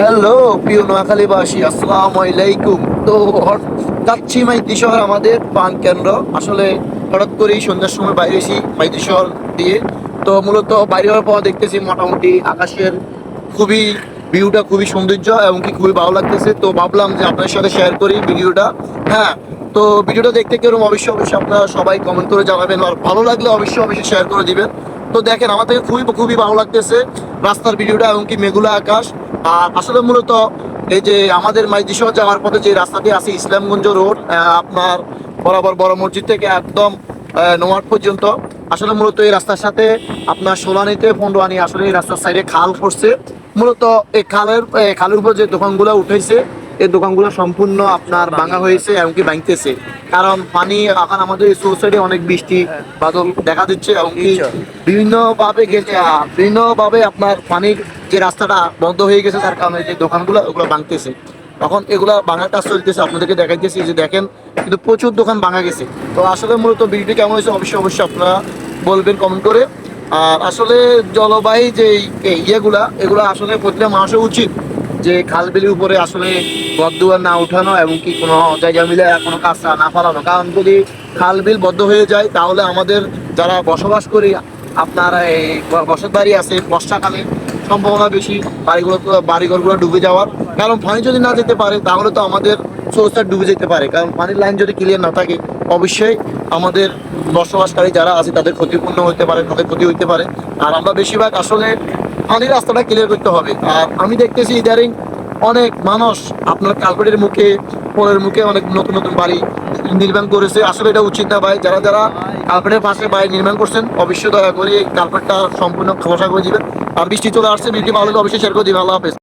Hello প্রিয় নোয়াখালীবাসী, আসসালামু আলাইকুম। তো যাচ্ছি মাইতি শহর, আমাদের পান কেন্দ্র। আসলে হঠাৎ করেই সন্ধ্যার সময় বাইরে এসি মাইতি শহর দিয়ে। তো মূলত বাইরে হওয়ার পর দেখতেছি মোটামুটি আকাশের খুবই ভিউটা খুবই সৌন্দর্য এবং কি খুবই ভালো লাগতেছে। তো ভাবলাম যে আপনার সাথে শেয়ার করি ভিডিওটা। হ্যাঁ, তো ভিডিওটা দেখতে কেরকম অবশ্যই অবশ্যই আপনারা সবাই কমেন্ট করে জানাবেন, আর ভালো লাগলে অবশ্যই অবশ্যই শেয়ার করে দিবেন। তো দেখেন, আমার থেকে খুবই খুবই ভালো লাগতেছে রাস্তার ভিডিওটা এবং কি মেঘলা আকাশ। আর আসলে মূলত এই যে আমাদের মাইদিশহ যাওয়ার পথে যে রাস্তাটি আছে ইসলামগঞ্জ রোড, আপনার বরাবর বড় মসজিদ থেকে একদম নোয়াট পর্যন্ত, আসলে মূলত এই রাস্তার সাথে আপনার সোলানিতে ফন্ডোয়ানি আসলে এই রাস্তার সাইডে খাল পড়ছে। মূলত এই খালের উপর যে দোকানগুলো উঠেছে, এই দোকানগুলো সম্পূর্ণ আপনার ভাঙা হয়েছে এমনকি ভাঙতেছে। কারণ পানি এখন আমাদের এই সাইডে অনেক বৃষ্টি বাদল দেখা দিচ্ছে এবং কি বিভিন্নভাবে আপনার পানির যে রাস্তাটা বন্ধ হয়ে গেছে, তার কারণে যে দোকানগুলো ওগুলো ভাঙতেছে। এখন এগুলা ভাঙার কাজ চলতেছে, আপনাদেরকে দেখাইতেছি যে দেখেন, কিন্তু প্রচুর দোকান ভাঙা গেছে। তো আসলে মূলত ভিডিওটি কেমন হয়েছে অবশ্যই অবশ্যই আপনারা বলবেন কমেন্ট করে। আর আসলে জলবায়ু যে এগুলা আসলে প্রতিটা মানুষের উচিত যে খাল বিলের উপরে আসলে ঘরদুয়ার না উঠানো এবং কি কোনো জায়গা মিলে কোনো কাঁচা না ফেলানো। কারণ যদি খাল বিল বদ্ধ হয়ে যায় তাহলে আমাদের যারা বসবাস করি, আপনার এই বসত বাড়ি আছে, বর্ষাকালে সম্ভাবনা বেশি বাড়িঘরগুলো ডুবে যাওয়ার। কারণ পানি যদি না যেতে পারে তাহলে তো আমাদের সোর্সটা ডুবে যেতে পারে। কারণ পানির লাইন যদি ক্লিয়ার না থাকে অবশ্যই আমাদের বসবাসকারী যারা আছে তাদের ক্ষতিপূর্ণ হতে পারে, তাদের ক্ষতি হইতে পারে। আর আমরা বেশিরভাগ আসলে পানির রাস্তাটা ক্লিয়ার করতে হবে। আর আমি দেখতেছি ইদারিং অনেক মানুষ আপনার কালভার্টের মুখে, পোলের মুখে অনেক নতুন নতুন বাড়ি নির্মাণ করেছে। আসলে এটা উচিত না ভাই। যারা যারা কালভার্টের পাশে বাড়ি নির্মাণ করছেন অবশ্যই দয়া করে এই কালভার্টটা সম্পূর্ণ খোসা করে দিবেন। আর বৃষ্টি চলে আসছে, বৃষ্টি ভালো হলে অবশ্যই শেয়ার করে দিবেন। আল্লাহ হাফেজ।